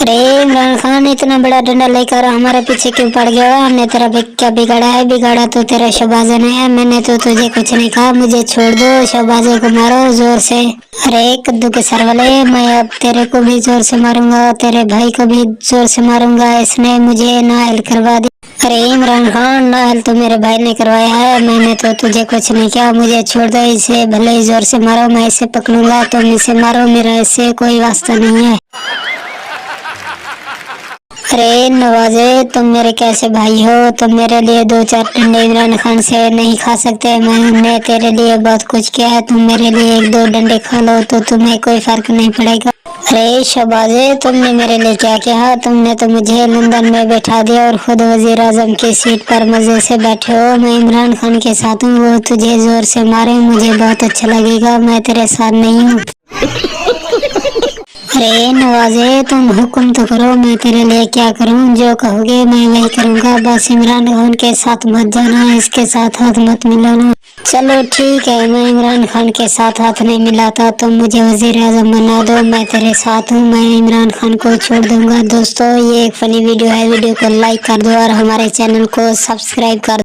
अरे इमरान खान, इतना बड़ा डंडा लेकर हमारे पीछे क्यों पड़ गया? हमने तेरा क्या बिगाड़ा है? बिगाड़ा तो तेरा शहबाजा ने है। मैंने तो तुझे कुछ नहीं कहा। मुझे छोड़ दो, शहबाजे को मारो जोर से। अरे कद्दू के सर वाले, मैं अब तेरे को भी जोर से मारूंगा, तेरे भाई को भी जोर से मारूंगा। इसने मुझे नायल करवा दी। अरे इमरान खान, नायल तो मेरे भाई ने करवाया है, मैंने तो तुझे कुछ नहीं किया। मुझे छोड़ दो, इसे भले ही जोर से मारो, मैं इसे पकड़ूंगा, तुम इसे मारो, मेरा इससे कोई वास्ता नहीं है। अरे नवाजे, तुम मेरे कैसे भाई हो? तुम मेरे लिए दो चार डंडे इमरान खान से नहीं खा सकते? मैंने तेरे लिए बहुत कुछ किया है, तुम मेरे लिए एक दो डंडे खा लो तो तुम्हें कोई फर्क नहीं पड़ेगा। अरे शहबाजे, तुमने मेरे लिए क्या किया? तुमने तो मुझे लंदन में बैठा दिया और खुद वजीर आजम की सीट पर मजे से बैठे हो। मैं इमरान खान के साथ हूँ, वो तुझे जोर से मारे मुझे बहुत अच्छा लगेगा, मैं तेरे साथ नहीं हूँ। अरे नवाजे, तुम हुक्म तो करो, मैं तेरे लिए क्या करूं? जो कहोगे मैं वही करूंगा, बस इमरान खान के साथ मत जाना, इसके साथ हाथ मत मिलाना। चलो ठीक है, मैं इमरान खान के साथ हाथ नहीं मिलाता, तुम मुझे वजीर आजम बना दो, मैं तेरे साथ हूँ, मैं इमरान खान को छोड़ दूंगा। दोस्तों, ये एक फनी वीडियो है, वीडियो को लाइक कर दो और हमारे चैनल को सब्सक्राइब कर